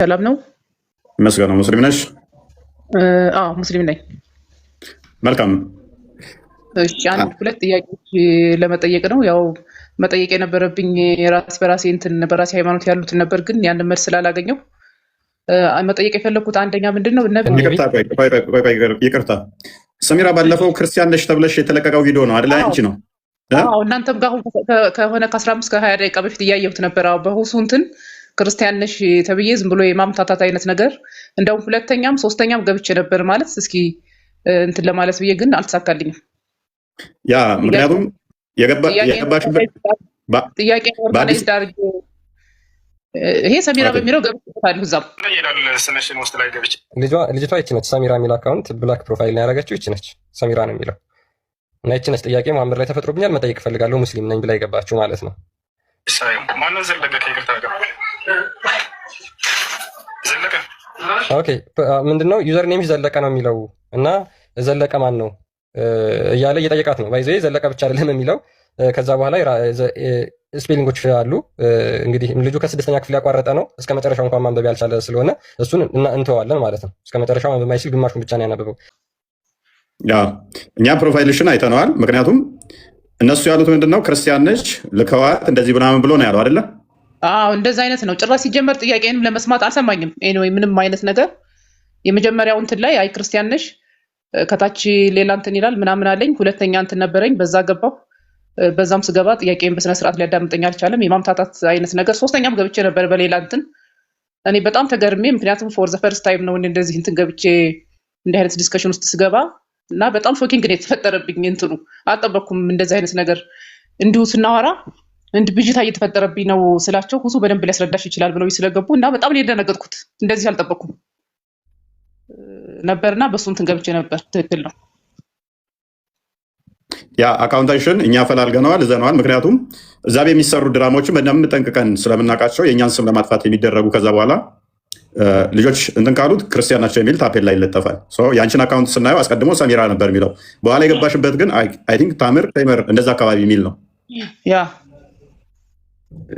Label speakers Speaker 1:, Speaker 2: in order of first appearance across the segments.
Speaker 1: ሰላም ነው።
Speaker 2: መስገነው ሙስሊም ነሽ?
Speaker 1: አዎ ሙስሊም ነኝ።
Speaker 2: መልካም።
Speaker 1: እሺ አንድ ሁለት ጥያቄዎች ለመጠየቅ ነው። ያው መጠየቅ የነበረብኝ በራሴ ሃይማኖት ያሉትን ነበር፣ ግን ያን መልስ ስላላገኘው መጠየቅ የፈለኩት አንደኛ ምንድነው
Speaker 2: ይቅርታ ሰሚራ፣ ባለፈው ክርስቲያን ነሽ ተብለሽ የተለቀቀው ቪዲዮ ነው አይደል? አንቺ ነው?
Speaker 1: አዎ እናንተም ጋር ከሆነ ከ15 ከ20 ደቂቃ በፊት እያየሁት ነበር። አዎ በሁሱ እንትን ክርስቲያን ነሽ ተብዬ ዝም ብሎ የማምታታት አይነት ነገር እንደውም ሁለተኛም ሶስተኛም ገብቼ ነበር ማለት እስኪ እንትን ለማለት ብዬ ግን አልተሳካልኝም።
Speaker 2: ያ ምክንያቱም የገባሽበት
Speaker 1: ጥያቄ ኦርጋናይዝ ዳርግ ይሄ ሰሚራ በሚለው ገብቻለሁ። እዛም
Speaker 3: ልጅቷ ይቺ ነች። ሰሚራ የሚል አካውንት ብላክ ፕሮፋይል ነው ያደረገችው። ይቺ ነች ሰሚራ ነው የሚለው እና ይቺ ነች። ጥያቄ መሀመድ ላይ ተፈጥሮብኛል መጠየቅ እፈልጋለሁ ሙስሊም ነኝ ብላ የገባችው ማለት ነው። ኦኬ ምንድነው ዩዘር ኔም ዘለቀ ነው የሚለው እና ዘለቀ ማን ነው እያለ እየጠየቃት ነው። ባይዘ ዘለቀ ብቻ አይደለም የሚለው ከዛ በኋላ ስፔሊንጎች አሉ። እንግዲህ ልጁ ከ6ኛ ክፍል ያቋረጠ ነው። እስከ መጨረሻው እንኳን ማንበብ ያልቻለ ስለሆነ እሱን እንተዋለን ማለት ነው። እስከ መጨረሻው ማንበብ ማይችል ግማሹን ብቻ ነው ያነበበው።
Speaker 2: እኛ ፕሮፋይልሽን አይተነዋል። ምክንያቱም እነሱ ያሉት ምንድነው ክርስቲያን ነች ልከዋት እንደዚህ ምናምን ብሎ ነው ያለው አይደለ?
Speaker 1: አዎ እንደዛ አይነት ነው። ጭራሽ ሲጀመር ጥያቄንም ለመስማት አልሰማኝም። ኤኒዌይ ምንም አይነት ነገር የመጀመሪያው እንትን ላይ አይ ክርስቲያን ነሽ ከታች ሌላ እንትን ይላል ምናምን አለኝ። ሁለተኛ እንትን ነበረኝ በዛ ገባው። በዛም ስገባ ጥያቄን በስነ ስርዓት ሊያዳምጠኝ አልቻለም። የማምታታት አይነት ነገር ሶስተኛም ገብቼ ነበር በሌላ እንትን። እኔ በጣም ተገርሜ ምክንያቱም ፎር ዘ ፈርስት ታይም ነው እንደዚህ እንትን ገብቼ እንዲህ አይነት ዲስከሽን ውስጥ ስገባ እና በጣም ሾኪንግ ነው የተፈጠረብኝ። እንትኑ አልጠበኩም እንደዚህ አይነት ነገር እንዲሁ ስናወራ እንድ ብዥታ እየተፈጠረብኝ ነው ስላቸው ሁሱ በደንብ ሊያስረዳሽ ይችላል ብለው ስለገቡ እና በጣም ነው የደነገጥኩት። እንደዚህ አልጠበኩም ነበርና በሱ እንትን ገብቼ ነበር። ትክክል ነው።
Speaker 2: ያ አካውንታሽን እኛ ፈላልገነዋል እዘነዋል። ምክንያቱም እዛ የሚሰሩ ድራማዎችን በደንብ ጠንቅቀን ስለምናውቃቸው የእኛን ስም ለማጥፋት የሚደረጉ ከዛ በኋላ ልጆች እንትን ካሉት ክርስቲያን ናቸው የሚል ታፔል ላይ ይለጠፋል። የአንቺን አካውንት ስናየው አስቀድሞ ሰሚራ ነበር የሚለው፣ በኋላ የገባሽበት ግን አይ ቲንክ ታምር ተይመር እንደዛ አካባቢ የሚል ነው።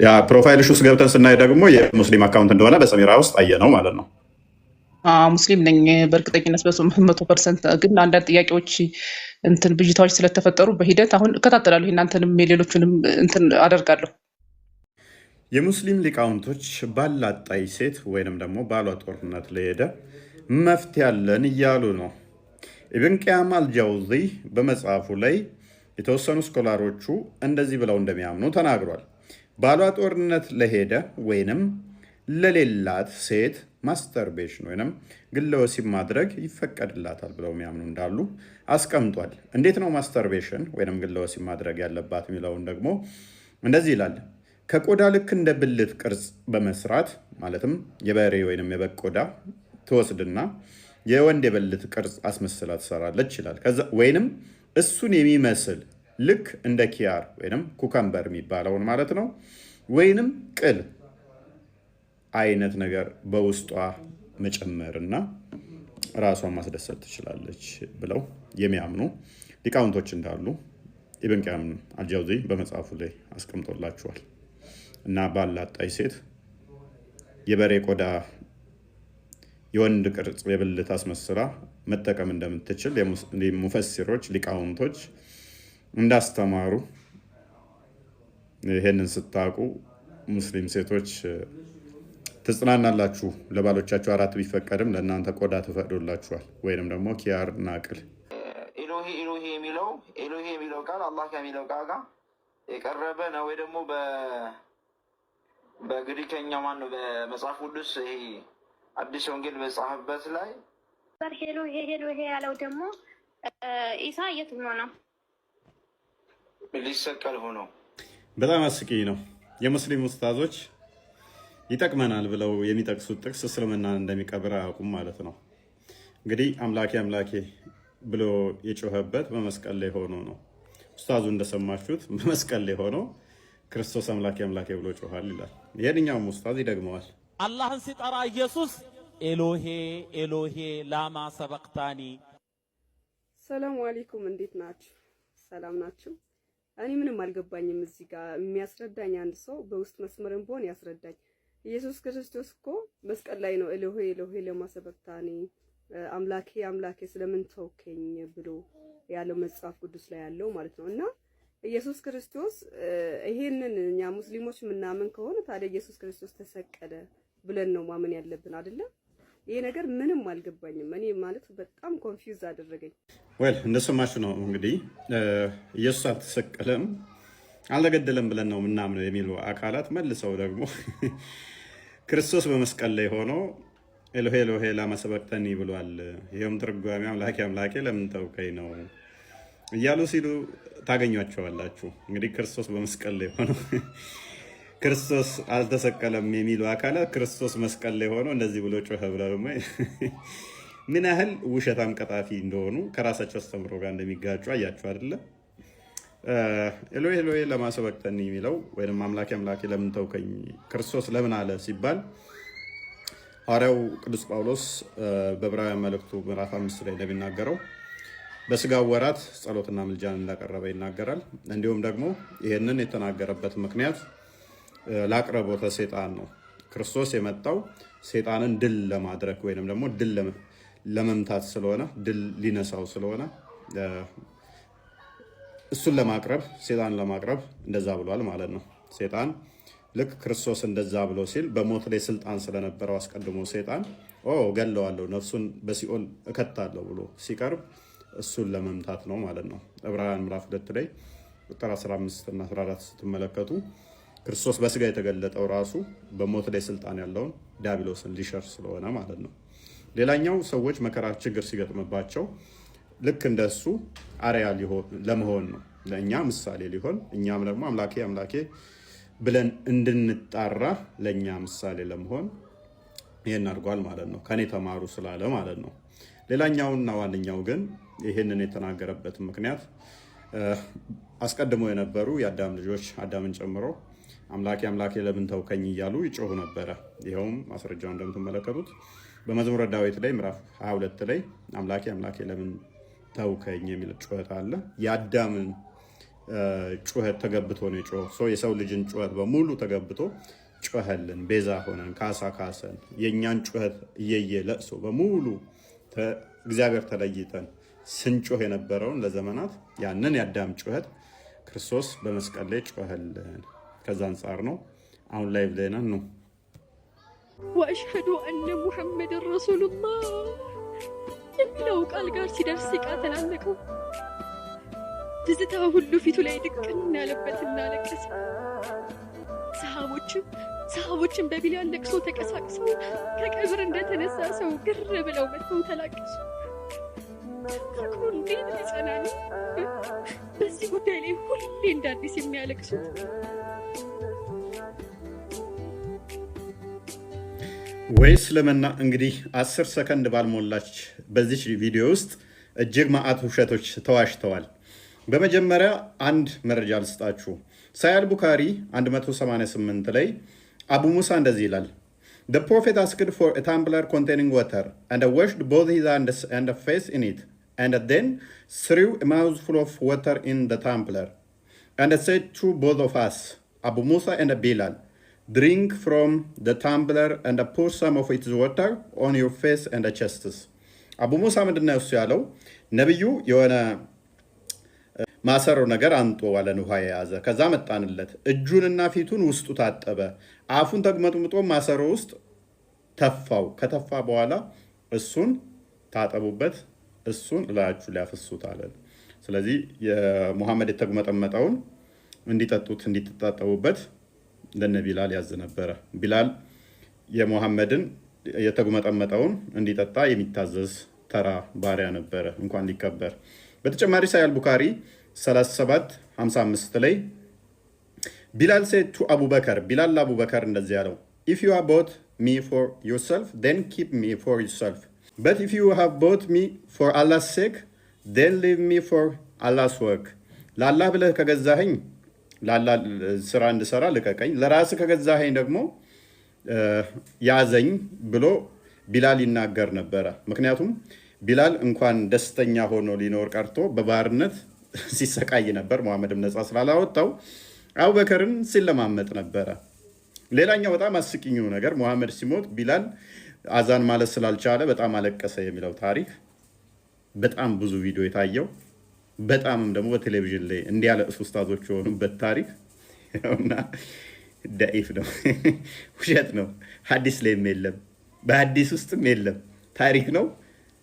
Speaker 2: ያ ፕሮፋይልሽ ውስጥ ገብተን ስናይ ደግሞ የሙስሊም አካውንት እንደሆነ በሰሚራ ውስጥ አየ ነው ማለት ነው።
Speaker 1: ሙስሊም ነኝ በእርግጠኝነት በ100%። ግን አንዳንድ ጥያቄዎች እንትን ብዥታዎች ስለተፈጠሩ በሂደት አሁን እከታተላለሁ። እናንተንም የሌሎቹንም እንትን አደርጋለሁ።
Speaker 2: የሙስሊም ሊቃውንቶች ባላጣይ ሴት ወይንም ደግሞ ባሏ ጦርነት ለሄደ መፍትሄ ያለን እያሉ ነው። ኢብን ቂያም አልጃውዚ በመጽሐፉ ላይ የተወሰኑ ስኮላሮቹ እንደዚህ ብለው እንደሚያምኑ ተናግሯል። ባሏ ጦርነት ለሄደ ወይንም ለሌላት ሴት ማስተርቤሽን ወይንም ግለ ወሲብ ማድረግ ይፈቀድላታል ብለው የሚያምኑ እንዳሉ አስቀምጧል። እንዴት ነው ማስተርቤሽን ወይንም ግለ ወሲብ ማድረግ ያለባት የሚለውን ደግሞ እንደዚህ ይላል። ከቆዳ ልክ እንደ ብልት ቅርጽ በመስራት ማለትም የበሬ ወይንም የበግ ቆዳ ትወስድና የወንድ የብልት ቅርጽ አስመስላ ትሰራለች ይላል። ወይንም እሱን የሚመስል ልክ እንደ ኪያር ወይንም ኩከምበር የሚባለውን ማለት ነው ወይንም ቅል አይነት ነገር በውስጧ መጨመርና ራሷን ማስደሰት ትችላለች ብለው የሚያምኑ ሊቃውንቶች እንዳሉ ኢብን ቂያም አልጃውዚ በመጽሐፉ ላይ አስቀምጦላችኋል። እና ባላጣይ ሴት የበሬ ቆዳ የወንድ ቅርጽ የብልት አስመስላ መጠቀም እንደምትችል ሙፈሲሮች ሊቃውንቶች እንዳስተማሩ ይሄንን ስታውቁ ሙስሊም ሴቶች ትጽናናላችሁ። ለባሎቻችሁ 4 ቢፈቀድም ለእናንተ ቆዳ ተፈቅዶላችኋል። ወይንም ደግሞ ኪያር እና ቅል።
Speaker 4: ኢሎሄ የሚለው ቃል አላህ ከሚለው ቃል ጋር የቀረበ ነው ወይ ደግሞ በግሪከኛ ማን ነው በመጽሐፍ ቅዱስ ይሄ አዲስ ወንጌል በጻፈበት ላይ ሄሎ ያለው ደግሞ ኢሳ የት ነው ሊሰቀል ሆኖ
Speaker 2: በጣም አስቂኝ ነው። የሙስሊም ኡስታዞች ይጠቅመናል ብለው የሚጠቅሱት ጥቅስ እስልምናን እንደሚቀብር አያውቁም ማለት ነው። እንግዲህ አምላኬ ብሎ የጮኸበት በመስቀል ላይ ሆኖ ነው። ኡስታዙ እንደሰማችሁት በመስቀል ላይ ሆኖ ክርስቶስ አምላኬ ብሎ ጮኋል ይላል። የትኛውም ኡስታዝ ይደግመዋል።
Speaker 5: አላህን ሲጠራ ኢየሱስ ኤሎሄ ላማ ሰበቅታኒ።
Speaker 6: ሰላም አለይኩም፣ እንዴት ናችሁ? ሰላም ናችሁ? እኔ ምንም አልገባኝም። እዚህ ጋር የሚያስረዳኝ አንድ ሰው በውስጥ መስመርም ቢሆን ያስረዳኝ። ኢየሱስ ክርስቶስ እኮ መስቀል ላይ ነው ኤሎሄ ኤሎሄ ለማ ሰበቅታኒ አምላኬ አምላኬ ስለምን ተውከኝ ብሎ ያለው መጽሐፍ ቅዱስ ላይ ያለው ማለት ነው። እና ኢየሱስ ክርስቶስ ይሄንን እኛ ሙስሊሞች ምናምን ከሆነ ታዲያ ኢየሱስ ክርስቶስ ተሰቀለ ብለን ነው ማመን ያለብን አይደለ? ይሄ ነገር ምንም አልገባኝም። እኔ ማለት በጣም ኮንፊውዝ አደረገኝ።
Speaker 2: ወል እንደሰማችሁ ነው እንግዲህ ኢየሱስ አልተሰቀለም አልተገደለም ብለን ነው ምናምን የሚሉ አካላት መልሰው ደግሞ ክርስቶስ በመስቀል ላይ ሆኖ ኤሎሄ ኤሎሄ ላማ ሰበቅተኒ ብሏል። ይሄም ትርጓሜ አምላኬ አምላኬ ለምን ተውከኝ ነው እያሉ ሲሉ ታገኟቸዋላችሁ። እንግዲህ ክርስቶስ በመስቀል ላይ ሆኖ ክርስቶስ አልተሰቀለም የሚሉ አካላት ክርስቶስ መስቀል ላይ ሆኖ እንደዚህ ብሎ ጮኸ ብለው ምን ያህል ውሸታም ቀጣፊ እንደሆኑ ከራሳቸው አስተምሮ ጋር እንደሚጋጩ አያችሁ አይደለ? ኤሎሄ ኤሎሄ ላማ ሰበቅተኒ የሚለው ወይም አምላኬ አምላኬ ለምን ተውከኝ ክርስቶስ ለምን አለ ሲባል ሐዋርያው ቅዱስ ጳውሎስ በዕብራውያን መልእክቱ ምዕራፍ 5 ላይ እንደሚናገረው በስጋው ወራት ጸሎትና ምልጃን እንዳቀረበ ይናገራል። እንዲሁም ደግሞ ይህንን የተናገረበት ምክንያት ለአቅርቦተ ሰይጣን ነው። ክርስቶስ የመጣው ሰይጣንን ድል ለማድረግ ወይንም ደግሞ ድል ለመምታት ስለሆነ ድል ሊነሳው ስለሆነ እሱን ለማቅረብ ሰይጣን ለማቅረብ እንደዛ ብሏል ማለት ነው። ሰይጣን ልክ ክርስቶስ እንደዛ ብሎ ሲል በሞት ላይ ስልጣን ስለነበረው አስቀድሞ ሰይጣን ገለዋለሁ ነፍሱን በሲኦል እከታለሁ ብሎ ሲቀርብ እሱን ለመምታት ነው ማለት ነው። ዕብራውያን ምዕራፍ 2 ላይ ቁጥር 15 እና 14 ስትመለከቱ ክርስቶስ በስጋ የተገለጠው ራሱ በሞት ላይ ስልጣን ያለውን ዲያብሎስን ሊሸር ስለሆነ ማለት ነው። ሌላኛው ሰዎች መከራ ችግር ሲገጥምባቸው ልክ እንደሱ አርአያ ለመሆን ነው፣ ለእኛ ምሳሌ ሊሆን እኛም ደግሞ አምላኬ አምላኬ ብለን እንድንጣራ ለእኛ ምሳሌ ለመሆን ይህን አድርጓል ማለት ነው። ከኔ ተማሩ ስላለ ማለት ነው። ሌላኛውና ዋነኛው ግን ይህንን የተናገረበት ምክንያት አስቀድሞ የነበሩ የአዳም ልጆች አዳምን ጨምሮ አምላኬ አምላኬ ለምን ተውከኝ እያሉ ይጮሁ ነበረ። ይኸውም ማስረጃው እንደምትመለከቱት በመዝሙረ ዳዊት ላይ ምዕራፍ 22 ላይ አምላኬ አምላኬ ለምን ተውከኝ የሚል ጩኸት አለ። የአዳምን ጩኸት ተገብቶ ነው የጮኸው። የሰው ልጅን ጩኸት በሙሉ ተገብቶ ጮኸልን፣ ቤዛ ሆነን፣ ካሳ ካሰን። የእኛን ጩኸት እየየ ለቅሶ በሙሉ እግዚአብሔር ተለይተን ስንጮህ የነበረውን ለዘመናት ያንን የአዳም ጩኸት ክርስቶስ በመስቀል ላይ ጮኸልን። ከዛ አንጻር ነው አሁን ላይ ብለናል ነው
Speaker 7: ወአሽሀዱ አነ ሙሐመድ ረሱሉላህ የሚለው ቃል ጋር ሲደርስ ይቃተናነቀው ትዝታ ሁሉ ፊቱ ላይ ድቅን ያለበትና ለቀሰ። ሰሃቦችም በቢላል ለቅሶ ተቀሳቅሰው ከቀብር እንደተነሳ ሰው ግር ብለው መጥተው ተላቀሱ። ፍቅሩ እንዴት ሊጸናል! በዚህ ጉዳይ ላይ ሁሌ እንደ አዲስ የሚያለቅሱት
Speaker 2: ወይስ ለመና እንግዲህ 10 ሰከንድ ባልሞላች በዚህ ቪዲዮ ውስጥ እጅግ መዓት ውሸቶች ተዋሽተዋል። በመጀመሪያ አንድ መረጃ ልስጣችሁ። ሳሂህ ቡኻሪ 188 ላይ አቡ ሙሳ እንደዚህ ይላል The prophet asked for a tumbler containing water and washed both his hands and face in it and then threw a mouthful of water in the tumbler and said to both of us, Abu Musa and Bilal, drink from the tumbler and pour some of its water on your face and chests. አቡ ሙሳ ምንድነው እሱ ያለው? ነብዩ የሆነ ማሰሮ ነገር አንጦ ዋለን ውሃ የያዘ ከዛ መጣንለት፣ እጁንና ፊቱን ውስጡ ታጠበ፣ አፉን ተግመጥምጦ ማሰሮ ውስጥ ተፋው፣ ከተፋ በኋላ እሱን ታጠቡበት፣ እሱን እላያችሁ ሊያፈሱት አለን። ስለዚህ የሙሐመድ የተግመጠመጠውን እንዲጠጡት እንዲታጠቡበት ለነ ቢላል ያዝ ነበረ። ቢላል የሙሐመድን የተግመጠመጠውን እንዲጠጣ የሚታዘዝ ተራ ባሪያ ነበረ እንኳን ሊከበር። በተጨማሪ ሳሂህ ቡኻሪ 37:55 ላይ ቢላል said to አቡበከር፣ ቢላል ለአቡበከር እንደዚህ ያለው if you have bought me for yourself then keep me for yourself but if you have bought me for Allah's sake then leave me for Allah's work ለአላህ ብለህ ከገዛኸኝ ለአላህ ስራ እንድሰራ ልቀቀኝ፣ ለራስህ ከገዛኸኝ ደግሞ ያዘኝ ብሎ ቢላል ይናገር ነበረ። ምክንያቱም ቢላል እንኳን ደስተኛ ሆኖ ሊኖር ቀርቶ በባርነት ሲሰቃይ ነበር። ሙሐመድም ነፃ ስላላወጣው አቡበከርን ሲለማመጥ ነበረ። ሌላኛው በጣም አስቂኙ ነገር ሙሐመድ ሲሞት ቢላል አዛን ማለት ስላልቻለ በጣም አለቀሰ የሚለው ታሪክ በጣም ብዙ ቪዲዮ የታየው በጣምም ደግሞ በቴሌቪዥን ላይ እንዲያለቅሱ ኡስታዞች የሆኑበት ታሪክ እና ዳኢፍ ነው፣ ውሸት ነው። ሐዲስ ላይም የለም፣ በሐዲስ ውስጥም የለም። ታሪክ ነው፣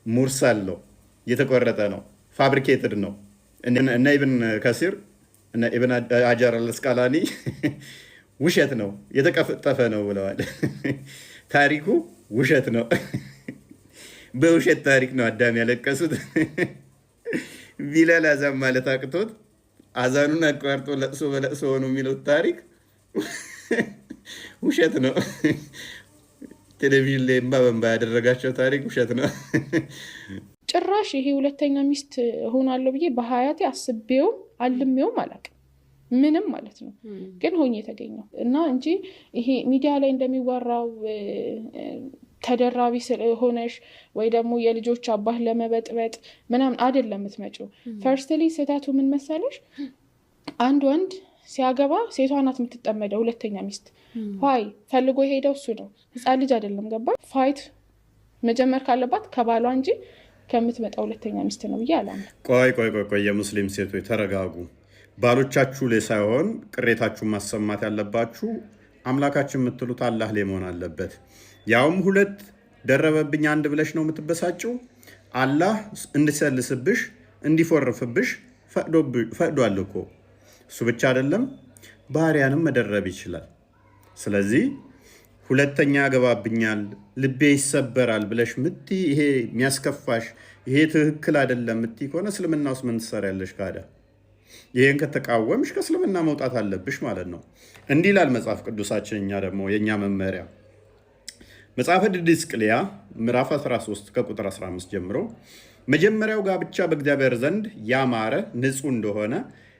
Speaker 2: ሙርሳል ነው፣ የተቆረጠ ነው፣ ፋብሪኬትድ ነው። እነ ኢብን ከሲር እነ ኢብን ሀጀር አልአስቀላኒ ውሸት ነው፣ የተቀጠፈ ነው ብለዋል። ታሪኩ ውሸት ነው። በውሸት ታሪክ ነው አዳም ያለቀሱት። ቢላል አዛን ማለት አቅቶት አዛኑን አቋርጦ ለቅሶ በለቅሶ ሆኖ የሚለው ታሪክ ውሸት ነው። ቴሌቪዥን ላይ እንባ በእንባ ያደረጋቸው ታሪክ ውሸት ነው።
Speaker 8: ጭራሽ ይሄ ሁለተኛ ሚስት ሆናለሁ ብዬ በሀያቴ አስቤውም አልሜውም አላውቅም። ምንም ማለት ነው። ግን ሆኜ የተገኘው እና እንጂ ይሄ ሚዲያ ላይ እንደሚወራው ተደራቢ ሆነሽ ወይ ደግሞ የልጆች አባት ለመበጥበጥ ምናምን አይደለም የምትመጪው። ፈርስትሊ ስህተቱ ምን መሰለሽ? አንድ ወንድ ሲያገባ ሴቷ ናት የምትጠመደው፣ ሁለተኛ ሚስት ፋይ ፈልጎ የሄደው እሱ ነው፣ ህፃን ልጅ አይደለም። ገባ? ፋይት መጀመር ካለባት ከባሏ እንጂ ከምትመጣ ሁለተኛ ሚስት ነው ብዬ አላምንም።
Speaker 2: ቆይ የሙስሊም ሴቶች ተረጋጉ። ባሎቻችሁ ላይ ሳይሆን ቅሬታችሁን ማሰማት ያለባችሁ አምላካችን የምትሉት አላህ ላይ መሆን አለበት። ያውም ሁለት ደረበብኝ አንድ ብለሽ ነው የምትበሳጭው። አላህ እንዲሰልስብሽ እንዲፎርፍብሽ ፈቅዷል እኮ። እሱ ብቻ አይደለም ባሪያንም መደረብ ይችላል። ስለዚህ ሁለተኛ ያገባብኛል ልቤ ይሰበራል ብለሽ ምቲ ይሄ የሚያስከፋሽ ይሄ ትክክል አይደለም ምቲ ከሆነ እስልምና ውስጥ ምን ትሰሪያለሽ? ካዳ ይሄን ከተቃወምሽ ከእስልምና መውጣት አለብሽ ማለት ነው። እንዲህ ይላል መጽሐፍ ቅዱሳችን። እኛ ደግሞ የእኛ መመሪያ መጽሐፈ ዲድስቅልያ ምዕራፍ 13 ከቁጥር 15 ጀምሮ መጀመሪያው ጋብቻ በእግዚአብሔር ዘንድ ያማረ ንጹሕ እንደሆነ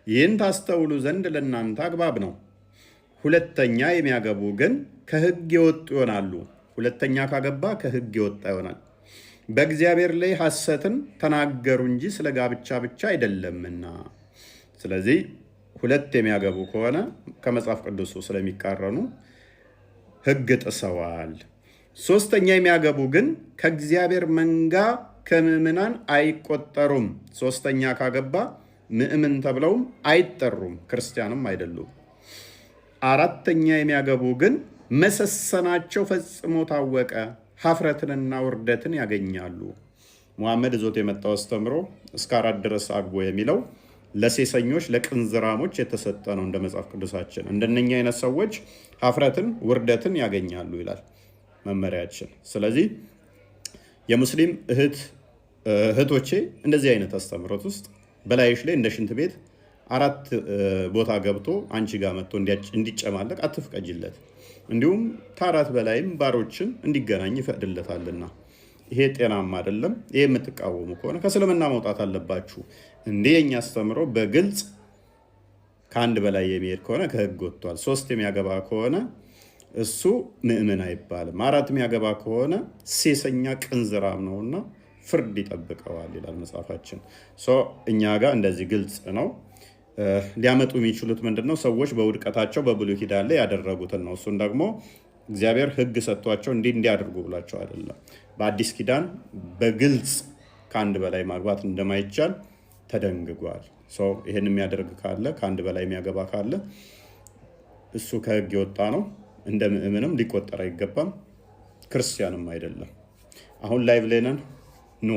Speaker 2: ይህን ታስተውሉ ዘንድ ለእናንተ አግባብ ነው። ሁለተኛ የሚያገቡ ግን ከሕግ የወጡ ይሆናሉ። ሁለተኛ ካገባ ከሕግ የወጣ ይሆናል። በእግዚአብሔር ላይ ሐሰትን ተናገሩ እንጂ ስለ ጋብቻ ብቻ አይደለምና። ስለዚህ ሁለት የሚያገቡ ከሆነ ከመጽሐፍ ቅዱሱ ስለሚቃረኑ ሕግ ጥሰዋል። ሶስተኛ የሚያገቡ ግን ከእግዚአብሔር መንጋ ከምዕምናን አይቆጠሩም። ሶስተኛ ካገባ ምዕምን ተብለውም አይጠሩም፣ ክርስቲያንም አይደሉም። አራተኛ የሚያገቡ ግን መሰሰናቸው ፈጽሞ ታወቀ፣ ሀፍረትንና ውርደትን ያገኛሉ። ሙሐመድ እዞት የመጣው አስተምሮ እስከ 4 ድረስ አግቦ የሚለው ለሴሰኞች ለቅንዝራሞች የተሰጠ ነው እንደ መጽሐፍ ቅዱሳችን። እንደነኛ አይነት ሰዎች ሀፍረትን ውርደትን ያገኛሉ ይላል መመሪያችን። ስለዚህ የሙስሊም እህቶቼ እንደዚህ አይነት አስተምሮት ውስጥ በላይሽ ላይ እንደ ሽንት ቤት 4 ቦታ ገብቶ አንቺ ጋር መጥቶ እንዲጨማለቅ አትፍቀጅለት። እንዲሁም ከ4 በላይም ባሮችን እንዲገናኝ ይፈቅድለታልና ይሄ ጤናማ አይደለም። ይሄ የምትቃወሙ ከሆነ ከእስልምና መውጣት አለባችሁ። እንዴ የኛ አስተምሮ በግልጽ ከአንድ በላይ የሚሄድ ከሆነ ከሕግ ወጥቷል። 3 የሚያገባ ከሆነ እሱ ምእምን አይባልም። 4 የሚያገባ ከሆነ ሴሰኛ ቅንዝራም ነውና ፍርድ ይጠብቀዋል ይላል መጽሐፋችን። እኛ ጋር እንደዚህ ግልጽ ነው። ሊያመጡ የሚችሉት ምንድነው? ሰዎች በውድቀታቸው በብሉይ ኪዳን ላይ ያደረጉትን ነው። እሱን ደግሞ እግዚአብሔር ሕግ ሰጥቷቸው እንዲያደርጉ ብላቸው አይደለም። በአዲስ ኪዳን በግልጽ ከአንድ በላይ ማግባት እንደማይቻል ተደንግጓል። ይህን የሚያደርግ ካለ ከአንድ በላይ የሚያገባ ካለ እሱ ከሕግ የወጣ ነው። እንደ ምእምንም ሊቆጠር አይገባም፣ ክርስቲያንም አይደለም። አሁን ላይቭ ላይ ነን። ኑ